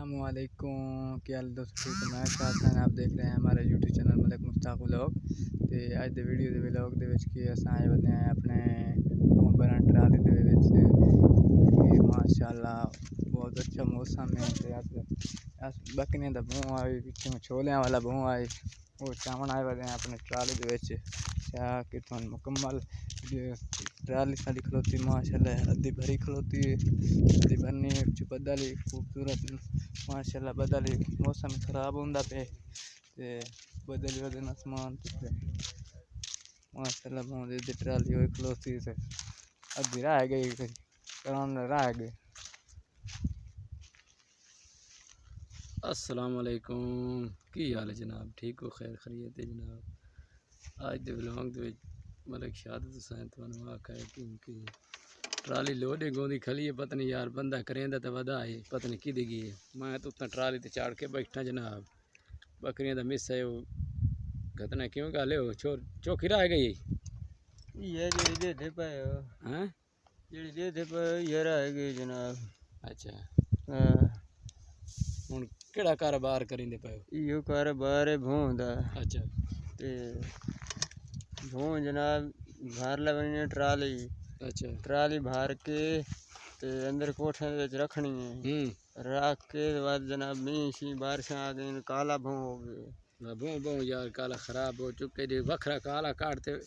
अस्सलामुअलैकुम क्या हाल दोस्तों ठीक है। मैं शाहजान आप देख रहे हैं हमारे YouTube channel Malik Mushtaq vlog. तो अज के वीडियो के व्लॉग के अस आए बंदे हैं अपने भरन ट्राली के माशाअल्लाह बहुत अच्छा मौसम है। बकरियां का भूँ आई पिछों छोलियां वाला भूँ आई वो चावन आए बंदे हैं अपने ट्राली कि मुकम्मल ट्राली साड़ी खलोती माशाअल्लाह अद्धी भरी खलोती है अद्धी भरनी है बदल ही खूबसूरत माशाअल्लाह बदल ही मौसम खराब होंदा पे ते बदल वदन आसमान ते माशाअल्लाह बहुत ट्राली हुई खलोती से अद्धी रह गई करान रह गए। अस्सलाम वालेकुम की हाल है जनाब ठीक हो खैर खरीत है जनाब। आज के व्लॉग के मलिक शहादत हुसैन तुहानू आखा है क्योंकि ट्राली लोडे गोंदी खली है पता नहीं यार बंदा करेंदा तो वधा है पता नहीं कि गई है। मैं तो उतना ट्राली ते चाड़ के बैठा जनाब बकरियां का मिस है वो घतना क्यों गाले हो छोर चौकी रह गई ये जेड़ी दे दे पे हैं जेड़ी दे दे पे ये रह गई जनाब। अच्छा हां हुन केड़ा कारोबार करिंदे पे यो कारोबार है भूं दा। अच्छा ते भूं जनाब भर लवनी ट्राली अच्छा ट्राली भर के ते अंदर कोठे विच रखनी है रख के बाद जनाब मींह शी बारिश आ गई काला भूं हो गए भूँ भूँ यार काला खराब हो चुके जी वखरा काला काटते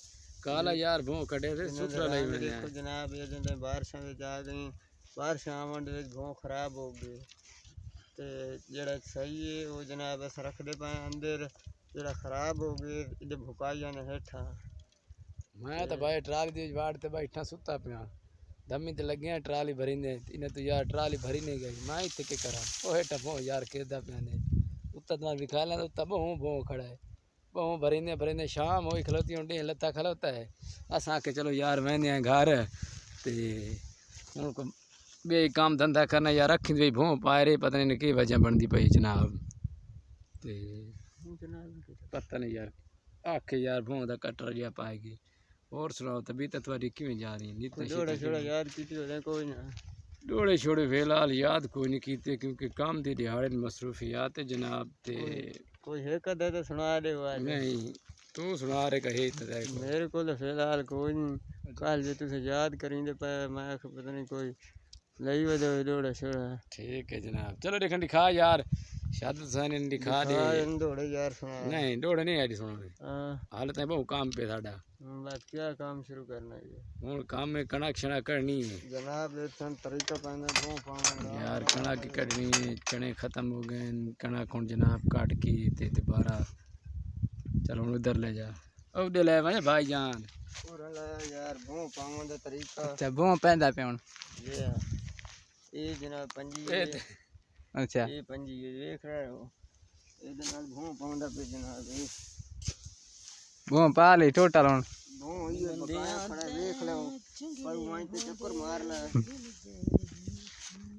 काला यार भूँ कटे थे सुथरा लई मैंने देखो जनाब ये जंदे बारिशां विच आ गई बारिश आवन दे विच भूं खराब हो गए ते जेड़ा सही है वो जनाब अस रखदे पे अंदर जेड़ा खराब हो गए इदे भुकाइयां ने हेठा मैं तो भाई ट्राली दी वाड़ ते बैठा सुता पिया दमी ते लगे ट्राली भरी ने इन्हें तो यार ट्राली भरी नहीं गई मैं इतने के करा ओ हेठा भो यार केदा पिया ने उत्ता तो दिखा लें उत्ता भो भो खड़ा है भो भरी ने शाम हुई खलोती उन्हें लत्ता खलोता है अस आके चलो यार मैंने हैं घर ते उनको बे काम धंधा करना यार रखी भाई भो पाए रे पता नहीं की वजह बनती पई जनाब ते पता नहीं यार आखे यार भो का कटर जहा पाएगी। और सुनाओ तबीयत तुम्हारी किवें जा रही है डोड़ा छोड़ा याद कीती होने कोई ना डोड़े छोड़े फिलहाल याद कोई नहीं कीते क्योंकि काम की दिहाड़े मसरूफियात है जनाब ते कोई है कदे तो सुना दे नहीं तू सुना रे कहे मेरे को तो फिलहाल कोई नहीं कल जो तुझे याद करेंगे पे मैं पता नहीं कोई लई वजह डोड़ा छोड़ा ठीक है जनाब चलो देखन दिखा यार शहादत हुसैन ने दिखा दे दौड़े यार सुना नहीं दौड़े नहीं आई सुनो हां हालत है बहुत काम पे साडा बस क्या काम शुरू करना है हूँ काम में कणक शणक करनी है जनाब एक तरीका पाना भों पाना यार कणक की कटनी है चने खत्म हो गए कणक हूँ जनाब काट की ते दोबारा चलो हूँ उधर ले जा उधर ले भाई भाईजान यार भों पावन दा तरीका अच्छा भों पैंदा पे हुन ये जनाब पंजी अच्छा ये पंजी देख रहे हो ਇਹਦੇ ਨਾਲ ਭੋਂ ਪਾਉਂਦਾ ਪੇ ਜਨਾਬ भों पा ले टोटल हुन भों ये बकाया खड़ा देख लो पर वहीं पे चक्कर मार ले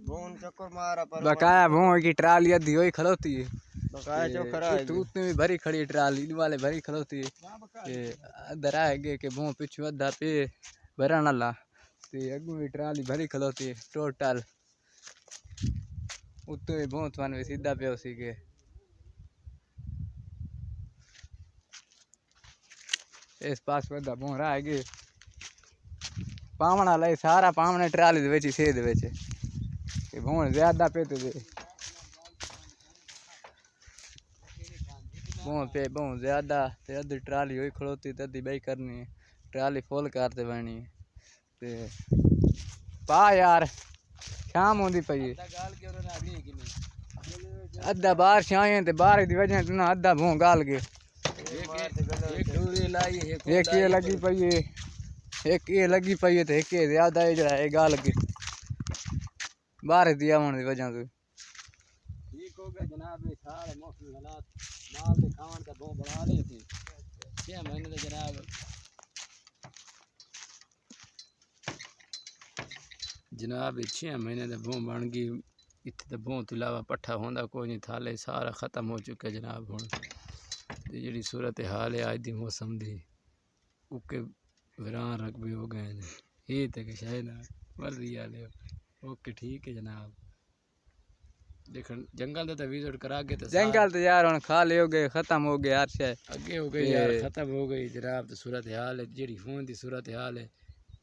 भों चक्कर मारा पर बकाया भों की ट्राली अद्धी होई खलोती है बकाया चोखरा है तू भी भरी खड़ी ट्राली वाले भरी खलोती है अद्धा रह गए के भों पिछू अद्धा पे भरन वाला ते अगू भी ट्राली भरी खलोती है टोटल उत्ते भी भों थाने सीधा पे उसी के इस पास वधा भों रह गए पावन वाला सारा पावन ट्राली दे सेध भों ज्यादा पे तो दे भों पे भों ज्यादा ते अद्धी ट्राली हुई खड़ोती ते अद्धी बई करनी है ट्राली फुल करते बनी ते पा यार शाम होंदी पई अद्धा बाहर छाए ते बाहर दी वजह ना अद्धा भों गाल गए एक ये लगी पई है एक ये लगी पई है ते एक ये ज्यादा है जड़ा गाल के बाहर दी आवन दी वजह से ठीक हो गया जनाब ये सारे मौसमी हालात माल दे खावन का भों बना ली थी 6 महीने तो जनाब 6 महीने तो भों बन गई इतने तो भों तो इलावा पट्ठा होंदा कोई नहीं थाले सारा खत्म हो चुका जनाब हुण ते जेड़ी सूरत हाल है आज दी मौसम दी उके वीरान रकबे हो गए हैं ये तो कि शायद मर्जी वाले ओके ठीक है जनाब। देखन जंगल दा विजिट करा के जंगल तो यार हुण खाली हो गए, खत्म हो गए हर शे अगे हो गई यार, खत्म हो गई जनाब। तो सूरत हाल है जेड़ी फोन दी सूरत हाल है,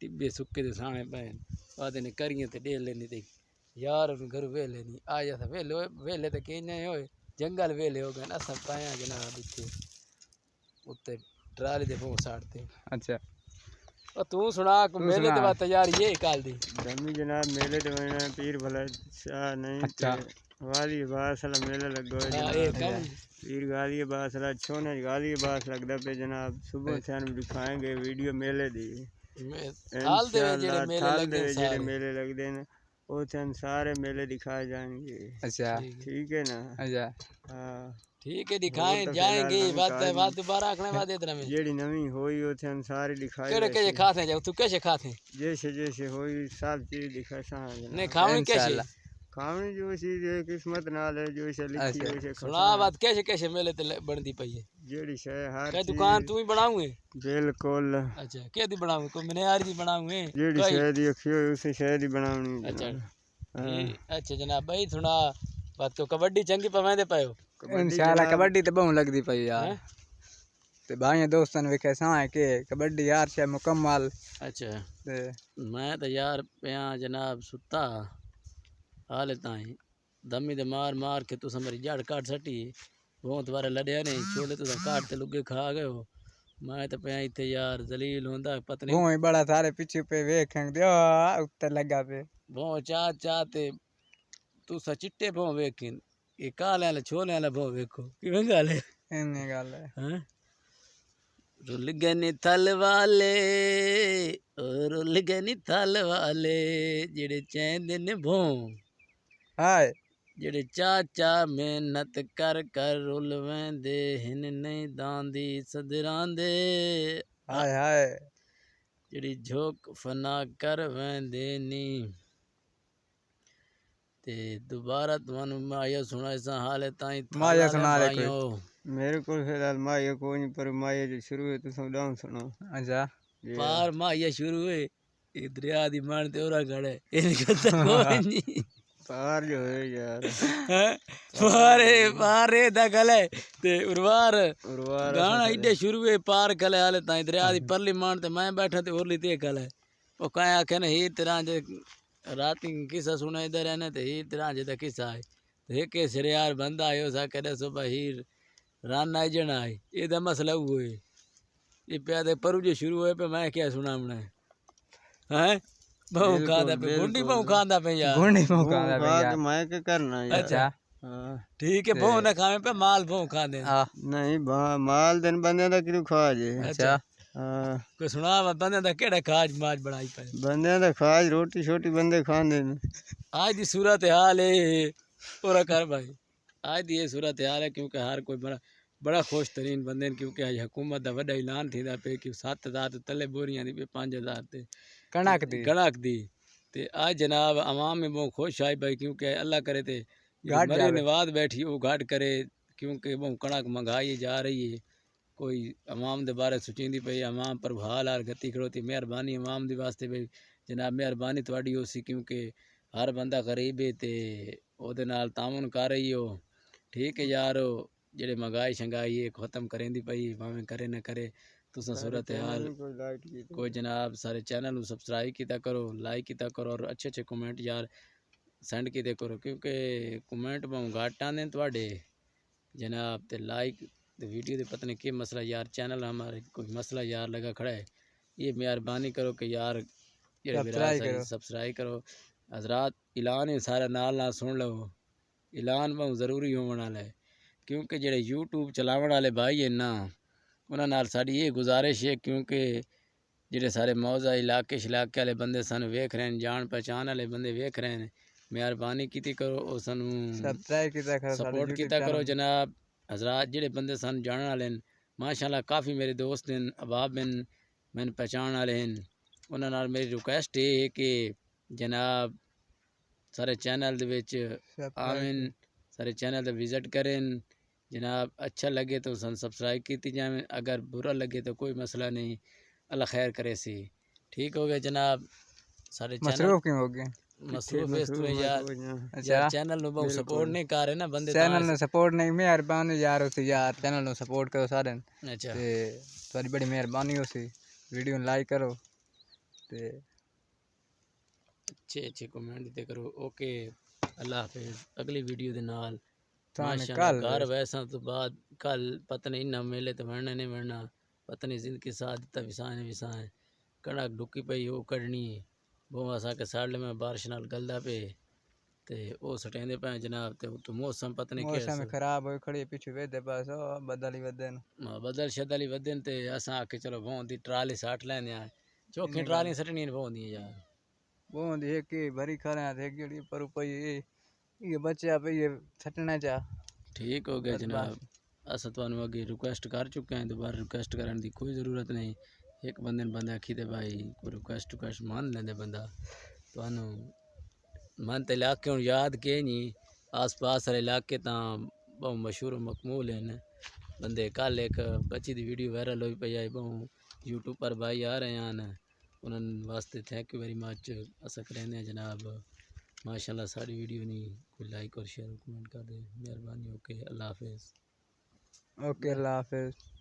टिब्बे सुक्के दे साने पैन आदे ने करियां ते डेल लेनी ते यार उन घर वेले नहीं आ जा वेले वेले ते के नहीं होए, जंगल वेले हो गए ना सब पाया जनाब इत्थे उत्ते ट्राली दे बहुत साड़ते। अच्छा और तू सुना को मेले ते बात तैयार ये काल दी धमी जनाब मेले ते वना पीर भला शाह नहीं अच्छा वाली बासला मेला लगो है हां ए जनाब। कम पीर गाली बासला छोने गाली बास लगदा पे जनाब। सुबह से हम दिखाएंगे वीडियो मेले दी थाल दे जेड़े मेले थाल लगे दे जेड़े सारे मेले लगदे ने ओथे सारे मेले दिखाए जाएंगे। अच्छा ठीक है ना। अच्छा हाँ ठीक है दिखाएं जाएंगे बात दोबारा आखने बाद इतना में जेड़ी नवी होई ओथे सारे दिखाए केड़े केड़े खाते जाओ तू कैसे खाते जैसे जैसे होई सब चीज दिखा सा नहीं खावनी कैसे इंशाल्लाह खावनी जो चीज है किस्मत नाल है जो से लिखी है वैसे सुना बात कैसे कैसे मेले ते बनदी पई है जेड़ी शय हर क्या दुकान तू ही बनाऊंगे बिल्कुल अच्छा के दी बनाऊंगे कोई मनियार दी बनाऊंगे जेड़ी शय दी अखी होई उसी शय दी बनावनी अच्छा अच्छा जनाब भाई सुना बात तो कबड्डी चंगी पवेंदे पायो इंशाल्लाह कबड्डी ते बहुत लगदी पई यार ते भाई दोस्तन वेखे सा है के कबड्डी यार शे मुकम्मल। अच्छा ते मैं तो यार पिया जनाब सुता हाले ताई दमी दे मार मार के तुस मेरी जड़ काट सटी बहुत बारे लड़िया नहीं छोले तुस काट ते लुगे खा गए हो। मैं तो पिया इत्थे यार जलील होंदा पत्नी बहुत ही बड़ा सारे पीछे पे वेखें दियो उत्ते लगा पे बहुत चाह ते तुस चिट्टे बहुत वेखिन ये काले वाले छोले वाले बहुत वेखो किवें गल है इन्नी गल है हैं रुल गए नी थल वाले ओ रुल गए नी थल वाले जेड़े चैंदे ने भों हाय जेड़े चाचा मेहनत कर कर रुल वेंदे हिन नहीं दांदी सदरांदे हाय हाय जेड़ी झोक फना कर वेंदे नी ते दोबारा तुहानू माया सुना इस हाले ताई माया सुना ले कोई मेरे को फिलहाल माया कोई नहीं पर माया जो शुरू है तो डाउन सुनो। अच्छा पार माया शुरू है ये दरिया दी मान ते ओरा गड़े इनका तो कोई नहीं पार जो है यार पारे दा गले ते उर्वार उर्वार गाना इडे शुरू है पार गले हाले ताई दरिया दी परली मान ते मैं बैठा ते ओरली ते गले ओ काया आखे ने ही तरह जे राती किस्सा सुना इधर है ना ते ही तरह जे दा किस्सा है ते के सिरे यार बंदा आयो सा कदे सुबह हीर रान आई जन आई एदा मसला हुए ये पे दे परू जो शुरू हुए पे मैं क्या सुना हमने हैं बहु खादा पे गुंडी बहु खादा पे यार गुंडी मौका दा बात यार मैं क्या करना यार। अच्छा हाँ ठीक है बहु ना खावे पे माल बहु खादे हां नहीं माल दिन बंदे दा क्यों खा जे। अच्छा हाँ कोई सुना बंदे दा केड़ा खाज माज बनाई पे बंदे दा खाज रोटी छोटी बंदे खांदे ने। आज दी सूरत हाल है पूरा कर भाई आज दी ये सूरत हाल है क्योंकि हर कोई बड़ा खुश तरीन बंदे क्योंकि आज हुकूमत दा वड्डा ऐलान थींदा पे कि 7,000 तले बोरियां दी पे 5,000 ते कणक दी ते आज जनाब आवाम में बहुत खुश आई भाई क्योंकि अल्लाह करे ते घाट मरी जावे नवाज बैठी वो घाट करे क्योंकि बहुत कणक महंगाई जा रही है कोई अवाम दे बारे सोचींदी पई अवाम पर हाल हाल गति खड़ोती मेहरबानी अवाम दे वास्ते भाई जनाब मेहरबानी थोड़ी होसी क्योंकि हर बंदा गरीब है ते ओदे नाल तामुन कर रही हो ठीक है यार जेड़े महंगाई शंगाई है खत्म करेंदी पई भावें करे न करे तुसा सूरत हाल कोई जनाब सारे चैनल को सब्सक्राइब किया करो लाइक किया करो और अच्छे अच्छे कमेंट यार सेंड किया करो क्योंकि कमेंट बहुत घट आते थोड़े जनाब ते लाइक ते वीडियो दे पता नहीं क्या मसला यार चैनल हमारे कोई मसला यार लगा खड़ा है ये मेहरबानी करो कि यार सब्सक्राइब करो हजरात ऐलान है सारा नाल नाल सुन लो ऐलान बहुत ज़रूरी होने वाला है क्योंकि जेड़े यूट्यूब चलावन वाले भाई है ना उन्होंने नाल साड़ी ये गुजारिश है क्योंकि जेड़े सारे मौजा इलाके शलाके वाले बंदे सन वेख रहे हैं जान पहचान वाले बंदे वेख रहे हैं मेहरबानी की करो और सानू सपोर्ट किया करो जनाब हजरात जेड़े बंदे सन जाने वाले माशाल्लाह काफ़ी मेरे दोस्त हैं अहबाब हैं मैंने पहचान वाले हैं उन्होंने नाल मेरी रिक्वेस्ट है कि जनाब सारे चैनल दे विच आवें सारे चैनल दे विजिट करें जनाब अच्छा लगे तो सब्सक्राइब की जाए अगर बुरा लगे तो कोई मसला नहीं अल्लाह खैर करे सी ठीक हो गया जनाब सारे चैनल मसरूफ क्यों हो गए मसरूफ है तू यार अच्छा यार चैनल ਨੂੰ ਬਹੁਤ ਸਪੋਰਟ ਨਹੀਂ ਕਰ ਰਹੇ ਨਾ ਬੰਦੇ चैनल ने सपोर्ट नहीं मेहरबानी यार उसे यार चैनल ਨੂੰ सपोर्ट करो सारे अच्छा ते ਤੁਹਾਡੀ बड़ी मेहरबानी होसी वीडियो लाइक करो ते अच्छे कमेंट ते करो ओके अल्लाह हाफिज अगली वीडियो दे नाल थाने माशाल्लाह कल घर वैसा तो बाद कल पता नहीं ना मेले तो वरना नहीं वरना पता नहीं जिंदगी साथ दिता विसा है कड़क डुकी पई वो कढ़नी बहुत असा के साड़े में बारिश नाल गलदा पे ते वो सटेंदे पे जनाब ते तो मौसम पता नहीं मौसम कैसा खराब हो खड़ी पीछे वेदे बस बदल ही वदन बदल शदल ही वदन ते असा आके चलो बहुत दी ट्राली साट लेने आ चौखी ट्राली सटनी बहुत दी यार वो होंदी है कि भरी खरे थे जेड़ी पर पई ये बच्चा पे ये छटना चा ठीक हो गया बस जनाब अस तुहानू अगे रिक्वेस्ट कर चुके हैं दोबारा रिक्वेस्ट करने की कोई ज़रूरत नहीं एक बंदे ने बंदा आखी ते भाई कोई रिक्वेस्ट मान लेंदे बंदा तुहानू मन ते इलाके हूँ याद के नहीं आस पास वाले इलाके तो बहुत मशहूर मकमूल हैं बंदे कल एक बच्ची की वीडियो वायरल हुई पई है बहुत यूट्यूब पर भाई आ रहे हैं उन्होंने वास्ते थैंक यू वेरी मच अस करें जनाब माशाल्लाह सारी वीडियो नहीं कोई लाइक और शेयर कमेंट कर दे मेहरबानी ओके अल्लाह हाफिज़ ओके अल्लाह हाफिज